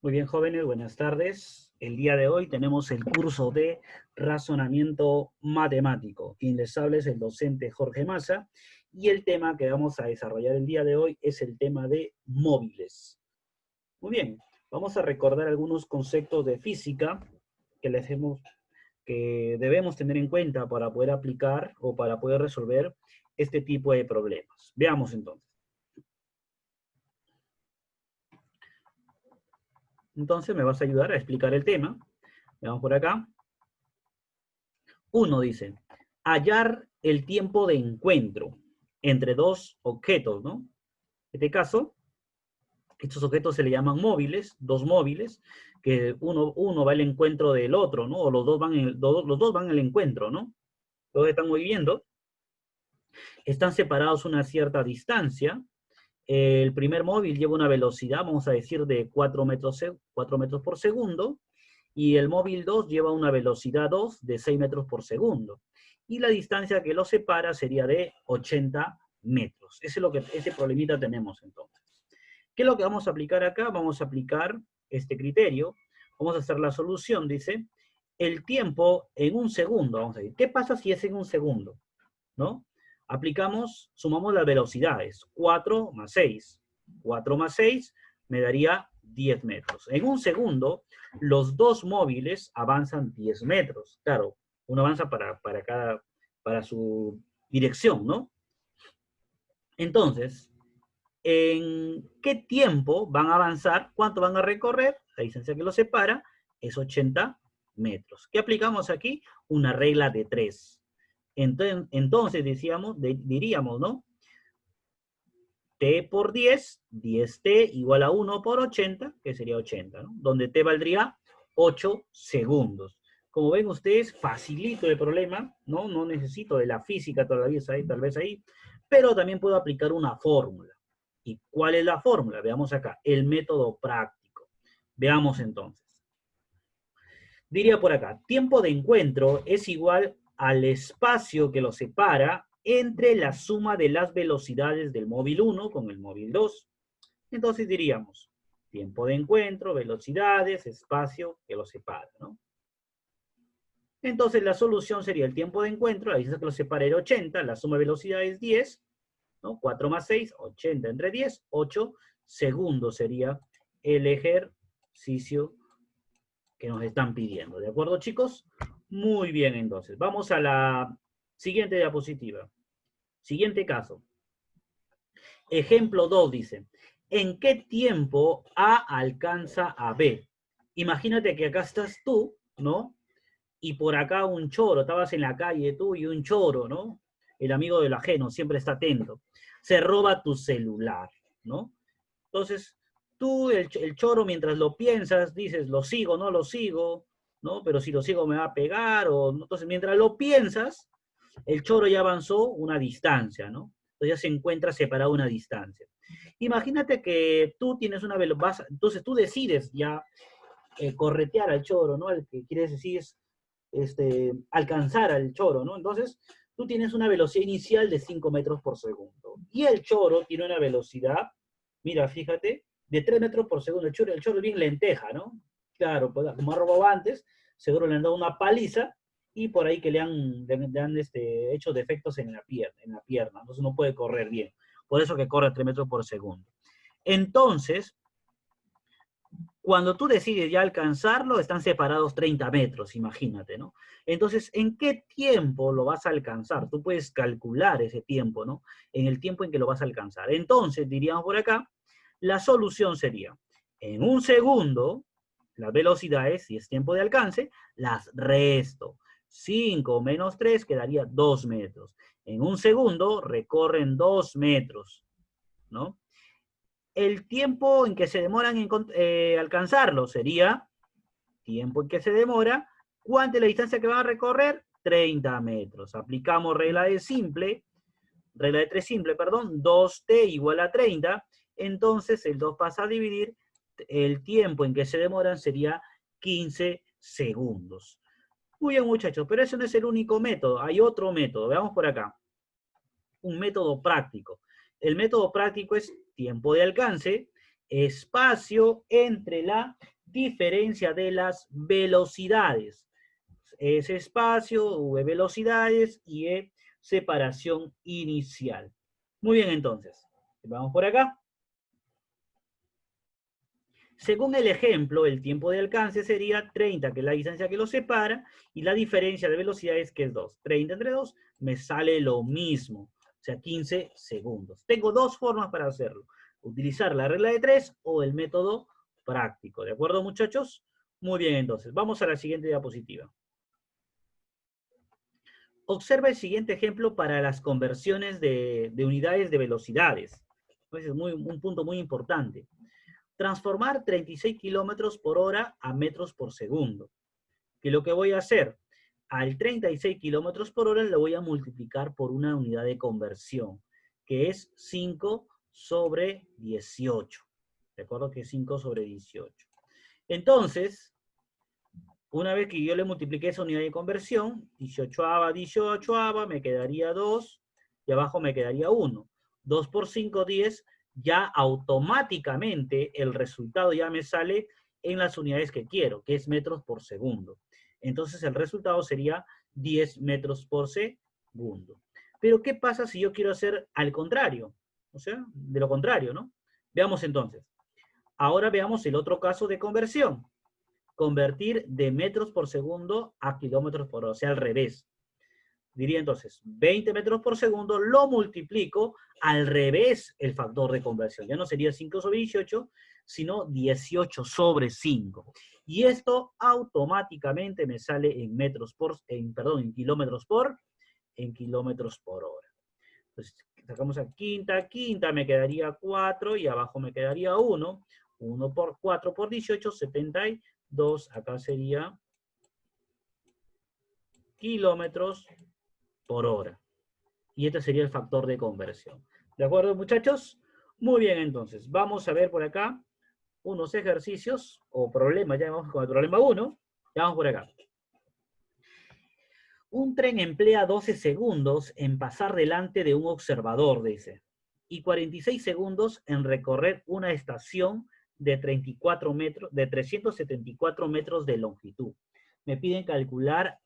Muy bien, jóvenes, buenas tardes. El día de hoy tenemos el curso de razonamiento matemático. Quien les habla es el docente Jorge Massa y el tema que vamos a desarrollar el día de hoy es el tema de móviles. Muy bien, vamos a recordar algunos conceptos de física que debemos tener en cuenta para poder aplicar o para poder resolver este tipo de problemas. Veamos entonces. Entonces me vas a ayudar a explicar el tema. Veamos por acá. Uno dice, hallar el tiempo de encuentro entre dos objetos, ¿no? En este caso, estos objetos se le llaman móviles, dos móviles, que uno va al encuentro del otro, ¿no? O los dos van al encuentro, ¿no? Los están moviendo, están separados una cierta distancia. El primer móvil lleva una velocidad, vamos a decir, de 4 metros por segundo, y el móvil 2 lleva una velocidad 2 de 6 metros por segundo. Y la distancia que los separa sería de 80 metros. Ese problemita tenemos entonces. ¿Qué es lo que vamos a aplicar acá? Vamos a aplicar este criterio. Vamos a hacer la solución, dice, el tiempo en un segundo. Vamos a decir, ¿qué pasa si es en un segundo? ¿No? Sumamos las velocidades. 4 más 6. 4 más 6 me daría 10 metros. En un segundo, los dos móviles avanzan 10 metros. Claro, uno avanza para su dirección, ¿no? Entonces, ¿en qué tiempo van a avanzar? ¿Cuánto van a recorrer? La distancia que los separa es 80 metros. ¿Qué aplicamos aquí? Una regla de 3. Entonces diríamos, ¿no? T por 10, 10T igual a 1 por 80, que sería 80, ¿no? Donde T valdría 8 segundos. Como ven ustedes, facilito el problema, ¿no? No necesito de la física todavía, tal vez ahí, pero también puedo aplicar una fórmula. ¿Y cuál es la fórmula? Veamos acá, el método práctico. Veamos entonces. Diría por acá, tiempo de encuentro es igual al espacio que lo separa entre la suma de las velocidades del móvil 1 con el móvil 2. Entonces diríamos, tiempo de encuentro, velocidades, espacio que lo separa, ¿no? Entonces la solución sería el tiempo de encuentro, la distancia que lo separa era 80, la suma de velocidades es 10, ¿no? 4 más 6, 80 entre 10, 8 segundos sería el ejercicio que nos están pidiendo. ¿De acuerdo, chicos? Muy bien, entonces. Vamos a la siguiente diapositiva. Siguiente caso. Ejemplo 2 dice, ¿en qué tiempo A alcanza a B? Imagínate que acá estás tú, ¿no? Y por acá un choro, estabas en la calle tú y un choro, ¿no? El amigo del ajeno, siempre está atento. Se roba tu celular, ¿no? Entonces, tú, el choro, mientras lo piensas, dices, lo sigo, no lo sigo, ¿no? Pero si lo sigo me va a pegar, o no. Entonces, mientras lo piensas, el choro ya avanzó una distancia, ¿no? Entonces ya se encuentra separado una distancia. Imagínate que tú tienes una velocidad, entonces tú decides ya corretear al choro, ¿no? El que quieres decir es alcanzar al choro, ¿no? Entonces, tú tienes una velocidad inicial de 5 metros por segundo. Y el choro tiene una velocidad, mira, fíjate, de 3 metros por segundo. El choro es bien lenteja, ¿no? Claro, pues, como ha robado antes, seguro le han dado una paliza y por ahí que le han hecho defectos en la pierna, entonces no puede correr bien. Por eso que corre a 3 metros por segundo. Entonces, cuando tú decides ya alcanzarlo, están separados 30 metros, imagínate, ¿no? Entonces, ¿en qué tiempo lo vas a alcanzar? Tú puedes calcular ese tiempo, ¿no? En el tiempo en que lo vas a alcanzar. Entonces, diríamos por acá, la solución sería, en un segundo, las velocidades, si es tiempo de alcance, las resto. 5 menos 3 quedaría 2 metros. En un segundo recorren 2 metros, ¿no? El tiempo en que se demoran en alcanzarlo sería tiempo en que se demora. ¿Cuánta es la distancia que van a recorrer? 30 metros. Aplicamos regla de 3 simple, perdón, 2t igual a 30. Entonces el 2 pasa a dividir, el tiempo en que se demoran sería 15 segundos. Muy bien, muchachos, pero ese no es el único método. Hay otro método. Veamos por acá. Un método práctico. El método práctico es tiempo de alcance, espacio entre la diferencia de las velocidades. S espacio, V velocidades y E separación inicial. Muy bien, entonces. Vamos por acá. Según el ejemplo, el tiempo de alcance sería 30, que es la distancia que los separa, y la diferencia de velocidades, que es 2. 30 entre 2 me sale lo mismo, o sea, 15 segundos. Tengo dos formas para hacerlo. Utilizar la regla de 3 o el método práctico. ¿De acuerdo, muchachos? Muy bien, entonces. Vamos a la siguiente diapositiva. Observa el siguiente ejemplo para las conversiones de unidades de velocidades. Ese es un punto muy importante. Transformar 36 kilómetros por hora a metros por segundo. ¿Qué es lo que voy a hacer? Al 36 kilómetros por hora lo voy a multiplicar por una unidad de conversión, que es 5 sobre 18. Recuerdo que es 5 sobre 18. Entonces, una vez que yo le multipliqué esa unidad de conversión, 18ava, me quedaría 2, y abajo me quedaría 1. 2 por 5, 10, ya automáticamente el resultado ya me sale en las unidades que quiero, que es metros por segundo. Entonces el resultado sería 10 metros por segundo. Pero ¿qué pasa si yo quiero hacer al contrario? O sea, de lo contrario, ¿no? Veamos entonces. Ahora veamos el otro caso de conversión. Convertir de metros por segundo a kilómetros por hora, o sea, al revés. Diría entonces, 20 metros por segundo lo multiplico al revés el factor de conversión. Ya no sería 5 sobre 18, sino 18 sobre 5. Y esto automáticamente me sale en kilómetros por hora. Entonces, sacamos a quinta me quedaría 4 y abajo me quedaría 1. 1 por 4 por 18, 72. Acá sería kilómetros por hora. Y este sería el factor de conversión. ¿De acuerdo, muchachos? Muy bien, entonces. Vamos a ver por acá unos ejercicios o problemas. Ya vamos con el problema 1. Ya vamos por acá. Un tren emplea 12 segundos en pasar delante de un observador, dice, y 46 segundos en recorrer una estación de 374 metros de longitud. Me piden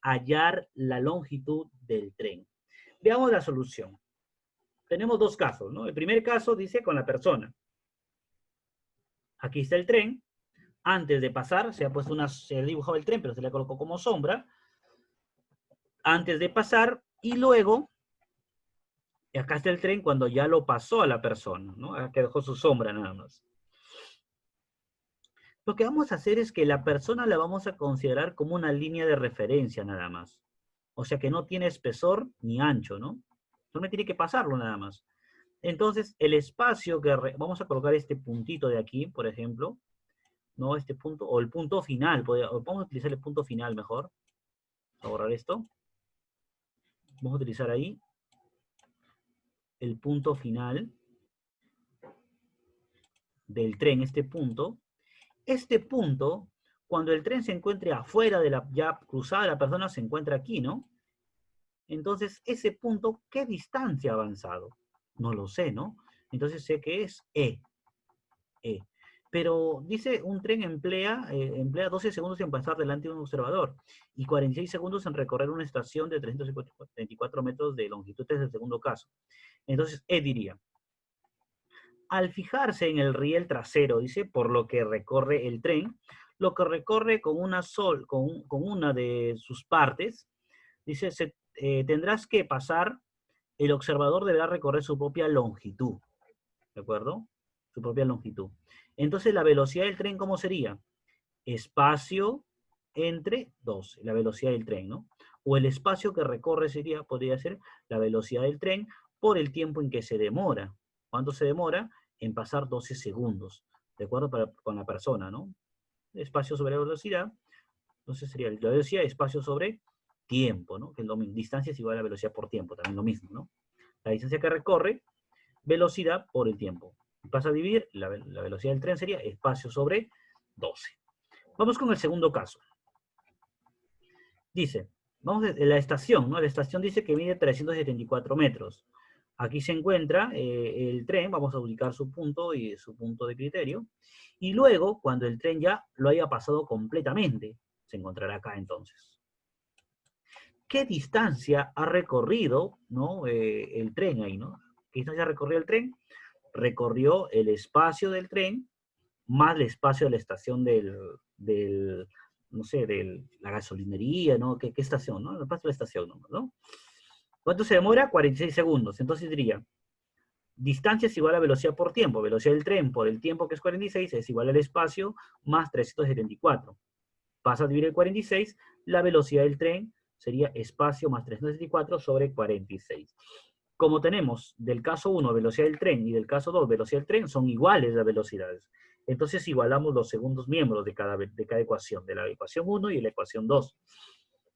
hallar la longitud del tren. Veamos la solución. Tenemos dos casos, ¿no? El primer caso dice con la persona. Aquí está el tren. Antes de pasar, se ha dibujado el tren, pero se le colocó como sombra. Antes de pasar, y luego, acá está el tren cuando ya lo pasó a la persona, ¿no? Acá dejó su sombra nada más. Lo que vamos a hacer es que la persona la vamos a considerar como una línea de referencia nada más. O sea que no tiene espesor ni ancho, ¿no? Solo tiene que pasarlo nada más. Entonces, el espacio que... Vamos a colocar este puntito de aquí, por ejemplo, ¿no? Este punto, o el punto final. Vamos a utilizar el punto final mejor. Vamos a borrar esto. Vamos a utilizar ahí el punto final del tren, este punto. Este punto, cuando el tren se encuentre afuera de la ya cruzada, la persona se encuentra aquí, ¿no? Entonces, ese punto, ¿qué distancia ha avanzado? No lo sé, ¿no? Entonces sé que es E. E. Pero dice, un tren emplea 12 segundos en pasar delante de un observador y 46 segundos en recorrer una estación de 324 metros de longitud. Este es el segundo caso. Entonces, E diría, al fijarse en el riel trasero, dice, por lo que recorre el tren, lo que recorre con una de sus partes, dice, tendrás que pasar, el observador deberá recorrer su propia longitud, ¿de acuerdo? Su propia longitud. Entonces, la velocidad del tren, ¿cómo sería? Espacio entre 12, la velocidad del tren, ¿no? O el espacio que recorre podría ser la velocidad del tren por el tiempo en que se demora. ¿Cuánto se demora? En pasar 12 segundos, ¿de acuerdo? Con la persona, ¿no? Espacio sobre la velocidad, entonces sería la velocidad, espacio sobre tiempo, ¿no? Que es lo mismo. Distancia es igual a velocidad por tiempo, también lo mismo, ¿no? La distancia que recorre, velocidad por el tiempo. Pasa a dividir, la velocidad del tren sería espacio sobre 12. Vamos con el segundo caso. Dice, vamos de la estación, ¿no? La estación dice que mide 374 metros. Aquí se encuentra el tren, vamos a ubicar su punto y su punto de criterio. Y luego, cuando el tren ya lo haya pasado completamente, se encontrará acá entonces. ¿Qué distancia ha recorrido, ¿no? El tren ahí, ¿no? ¿Qué distancia ha recorrido el tren? Recorrió el espacio del tren más el espacio de la estación no sé, de la gasolinería, ¿no? ¿Qué estación, no? El espacio de la estación, ¿no? ¿Cuánto se demora? 46 segundos. Entonces diría, distancia es igual a velocidad por tiempo. Velocidad del tren por el tiempo, que es 46, es igual al espacio más 374. Pasa a dividir el 46, la velocidad del tren sería espacio más 374 sobre 46. Como tenemos del caso 1 velocidad del tren y del caso 2 velocidad del tren, son iguales las velocidades. Entonces igualamos los segundos miembros de cada ecuación, de la ecuación 1 y la ecuación 2.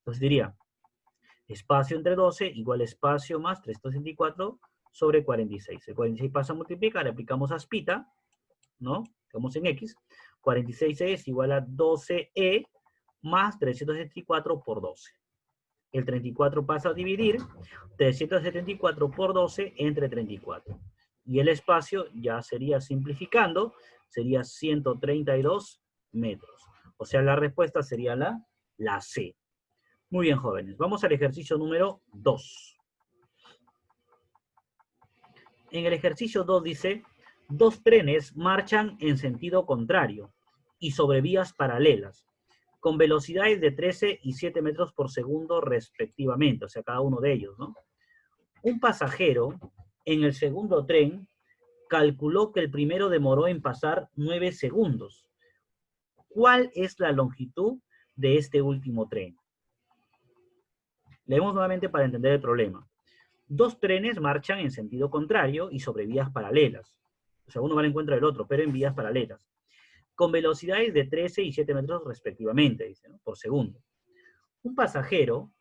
Entonces diría, espacio entre 12 igual espacio más 364 sobre 46. El 46 pasa a multiplicar, aplicamos aspita, ¿no? Estamos en X. 46 es igual a 12E más 374 por 12. El 34 pasa a dividir 374 por 12 entre 34. Y el espacio ya sería, simplificando, sería 132 metros. O sea, la respuesta sería la C. Muy bien, jóvenes. Vamos al ejercicio número 2. En el ejercicio 2 dice, dos trenes marchan en sentido contrario y sobre vías paralelas, con velocidades de 13 y 7 metros por segundo respectivamente, o sea, cada uno de ellos, ¿no? Un pasajero en el segundo tren calculó que el primero demoró en pasar 9 segundos. ¿Cuál es la longitud de este último tren? Leemos nuevamente para entender el problema. Dos trenes marchan en sentido contrario y sobre vías paralelas. O sea, uno va al encuentro del otro, pero en vías paralelas. Con velocidades de 13 y 7 metros respectivamente, dice, ¿no? Por segundo. Un pasajero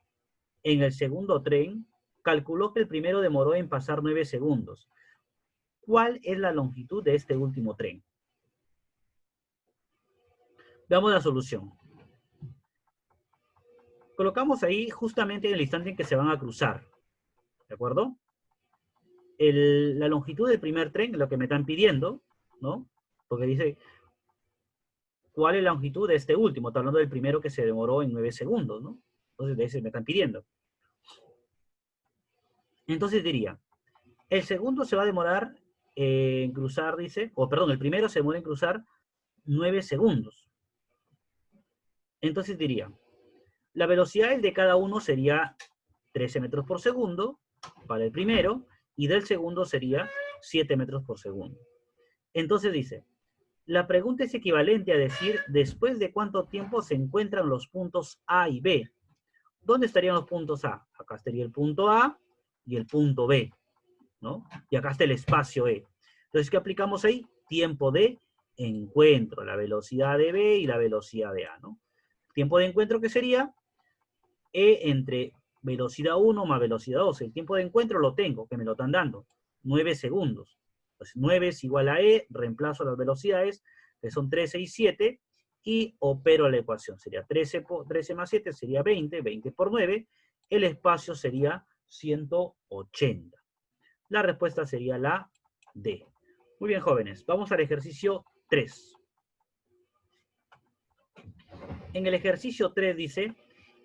en el segundo tren calculó que el primero demoró en pasar 9 segundos. ¿Cuál es la longitud de este último tren? Veamos la solución. Colocamos ahí justamente en el instante en que se van a cruzar. ¿De acuerdo? La longitud del primer tren, lo que me están pidiendo, ¿no? Porque dice, ¿cuál es la longitud de este último? Está hablando del primero que se demoró en 9 segundos, ¿no? Entonces, de ese me están pidiendo. Entonces diría, el segundo se va a demorar en cruzar, dice, o perdón, el primero se demora en cruzar 9 segundos. Entonces diría, la velocidad de cada uno sería 13 metros por segundo para el primero, y del segundo sería 7 metros por segundo. Entonces dice, la pregunta es equivalente a decir, ¿después de cuánto tiempo se encuentran los puntos A y B? ¿Dónde estarían los puntos A? Acá estaría el punto A y el punto B, ¿no? Y acá está el espacio E. Entonces, ¿qué aplicamos ahí? Tiempo de encuentro, la velocidad de B y la velocidad de A, ¿no? Tiempo de encuentro, ¿qué sería? E entre velocidad 1 más velocidad 2. El tiempo de encuentro lo tengo, que me lo están dando, 9 segundos. Pues 9 es igual a E, reemplazo las velocidades, que son 13 y 7, y opero la ecuación. Sería 13 más 7 sería 20, 20 por 9, el espacio sería 180. La respuesta sería la D. Muy bien, jóvenes, vamos al ejercicio 3. En el ejercicio 3 dice,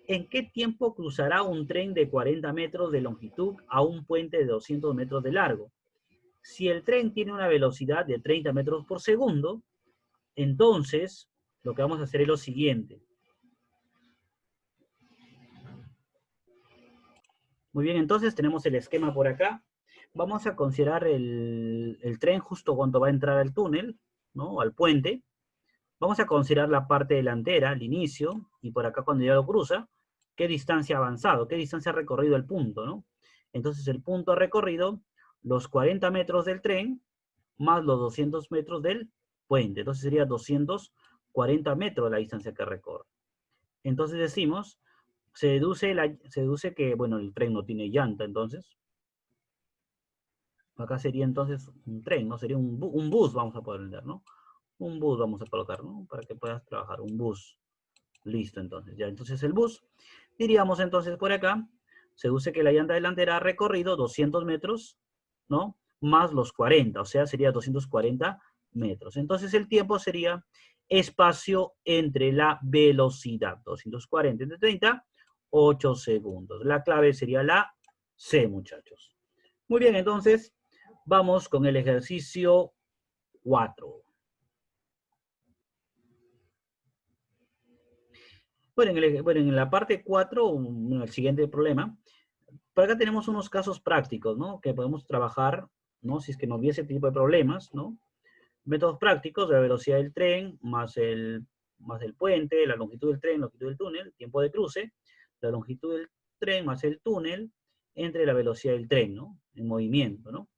¿en qué tiempo cruzará un tren de 40 metros de longitud a un puente de 200 metros de largo? Si el tren tiene una velocidad de 30 metros por segundo, entonces lo que vamos a hacer es lo siguiente. Muy bien, entonces tenemos el esquema por acá. Vamos a considerar el tren justo cuando va a entrar al túnel, ¿no? Al puente. Vamos a considerar la parte delantera, el inicio, y por acá cuando ya lo cruza, qué distancia ha avanzado, qué distancia ha recorrido el punto, ¿no? Entonces el punto ha recorrido los 40 metros del tren más los 200 metros del puente. Entonces sería 240 metros la distancia que recorre. Entonces decimos, se deduce que, bueno, el tren no tiene llanta, entonces. Acá sería entonces un tren, ¿no? Sería un bus, vamos a poder vender, ¿no? Un bus vamos a colocar, ¿no? Para que puedas trabajar, un bus. Listo, entonces. Ya, entonces el bus. Diríamos entonces por acá, se deduce que la llanta delantera ha recorrido 200 metros ¿no? Más los 40, o sea, sería 240 metros. Entonces el tiempo sería espacio entre la velocidad. 240 entre 30, 8 segundos. La clave sería la C, muchachos. Muy bien, entonces vamos con el ejercicio 4. Bueno, en la parte 4, el siguiente problema, por acá tenemos unos casos prácticos, ¿no? Que podemos trabajar, ¿no? Si es que no hubiese este tipo de problemas, ¿no? Métodos prácticos de la velocidad del tren más el puente, la longitud del tren, longitud del túnel, tiempo de cruce, la longitud del tren más el túnel entre la velocidad del tren, ¿no? En movimiento, ¿no?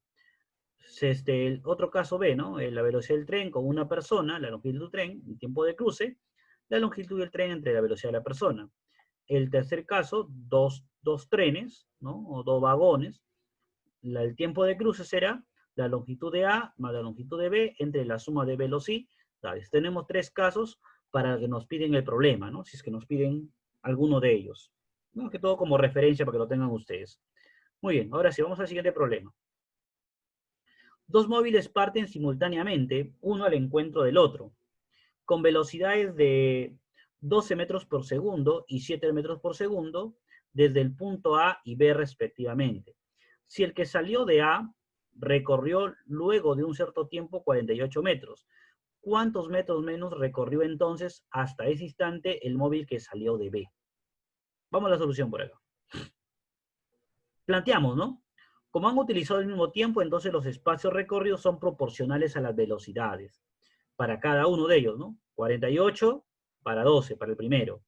El otro caso B, ¿no? La velocidad del tren con una persona, la longitud del tren, el tiempo de cruce, la longitud del tren entre la velocidad de la persona. El tercer caso, dos trenes, ¿no? O dos vagones. El tiempo de cruce será la longitud de A más la longitud de B entre la suma de velocidades. Tenemos tres casos para que nos piden el problema, ¿no? Si es que nos piden alguno de ellos. ¿No? Que todo como referencia para que lo tengan ustedes. Muy bien, ahora sí, vamos al siguiente problema. Dos móviles parten simultáneamente, uno al encuentro del otro, con velocidades de 12 metros por segundo y 7 metros por segundo desde el punto A y B respectivamente. Si el que salió de A recorrió luego de un cierto tiempo 48 metros, ¿cuántos metros menos recorrió entonces hasta ese instante el móvil que salió de B? Vamos a la solución por acá. Planteamos, ¿no? Como han utilizado el mismo tiempo, entonces los espacios recorridos son proporcionales a las velocidades para cada uno de ellos, ¿no? 48 para 12, para el primero.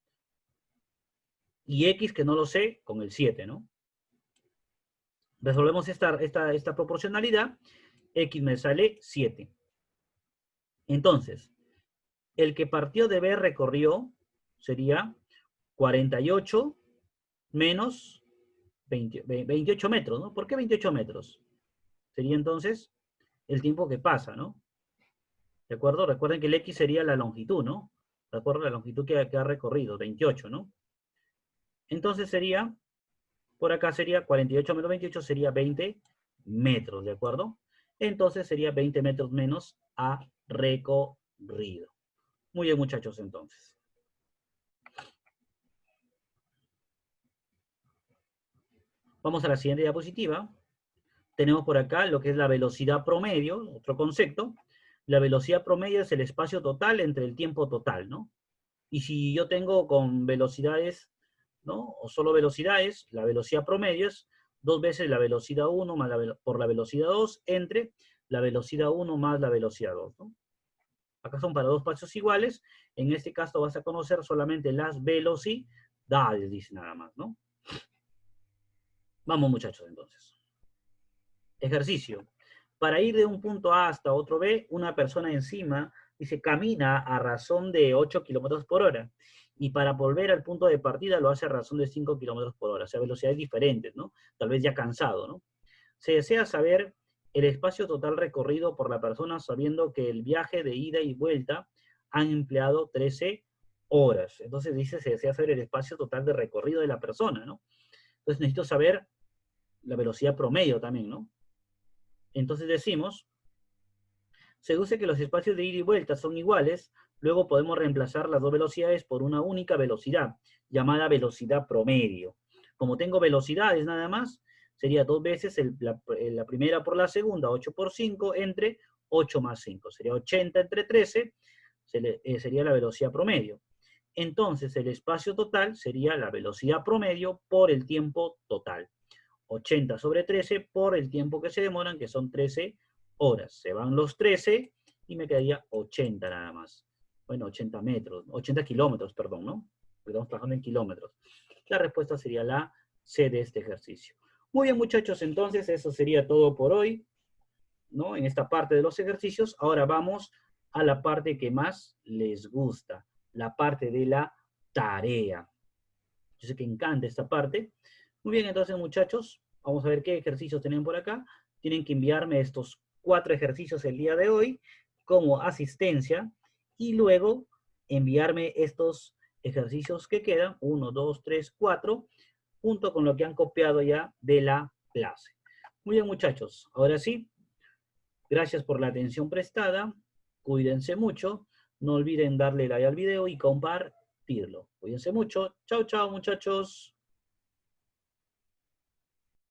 Y X, que no lo sé, con el 7, ¿no? Resolvemos esta proporcionalidad. X me sale 7. Entonces, el que partió de B recorrió sería 48 menos 28 metros, ¿no? ¿Por qué 28 metros? Sería entonces el tiempo que pasa, ¿no? ¿De acuerdo? Recuerden que el X sería la longitud, ¿no? ¿De acuerdo? La longitud que ha recorrido, 28, ¿no? Entonces sería, por acá sería 48 menos 28 sería 20 metros, ¿de acuerdo? Entonces sería 20 metros menos a recorrido. Muy bien, muchachos, entonces. Vamos a la siguiente diapositiva. Tenemos por acá lo que es la velocidad promedio, otro concepto. La velocidad promedio es el espacio total entre el tiempo total, ¿no? Y si yo tengo con velocidades, ¿no? O solo velocidades, la velocidad promedio es 2 veces la velocidad 1 más por la velocidad 2 entre la velocidad 1 más la velocidad 2, ¿no? Acá son para dos espacios iguales. En este caso vas a conocer solamente las velocidades, dice nada más, ¿no? Vamos, muchachos, entonces. Ejercicio. Para ir de un punto A hasta otro B, una persona encima, dice, camina a razón de 8 kilómetros por hora. Y para volver al punto de partida lo hace a razón de 5 kilómetros por hora. O sea, velocidades diferentes, ¿no? Tal vez ya cansado, ¿no? Se desea saber el espacio total recorrido por la persona sabiendo que el viaje de ida y vuelta han empleado 13 horas. Entonces dice, se desea saber el espacio total de recorrido de la persona, ¿no? Entonces necesito saber la velocidad promedio también, ¿no? Entonces decimos, se deduce que los espacios de ida y vuelta son iguales, luego podemos reemplazar las dos velocidades por una única velocidad, llamada velocidad promedio. Como tengo velocidades nada más, sería 2 veces la primera por la segunda, 8 por 5, entre 8 más 5. Sería 80 entre 13, sería la velocidad promedio. Entonces el espacio total sería la velocidad promedio por el tiempo total. 80 sobre 13 por el tiempo que se demoran, que son 13 horas. Se van los 13 y me quedaría 80 nada más. Bueno, 80 metros, 80 kilómetros, perdón, ¿no? Porque estamos trabajando en kilómetros. La respuesta sería la C de este ejercicio. Muy bien, muchachos, entonces eso sería todo por hoy, ¿no? En esta parte de los ejercicios. Ahora vamos a la parte que más les gusta, la parte de la tarea. Yo sé que encanta esta parte. Muy bien, entonces, muchachos, vamos a ver qué ejercicios tienen por acá. Tienen que enviarme estos 4 ejercicios el día de hoy como asistencia y luego enviarme estos ejercicios que quedan, 1, 2, 3, 4, junto con lo que han copiado ya de la clase. Muy bien, muchachos. Ahora sí, gracias por la atención prestada. Cuídense mucho. No olviden darle like al video y compartirlo. Cuídense mucho. Chao, chao, muchachos.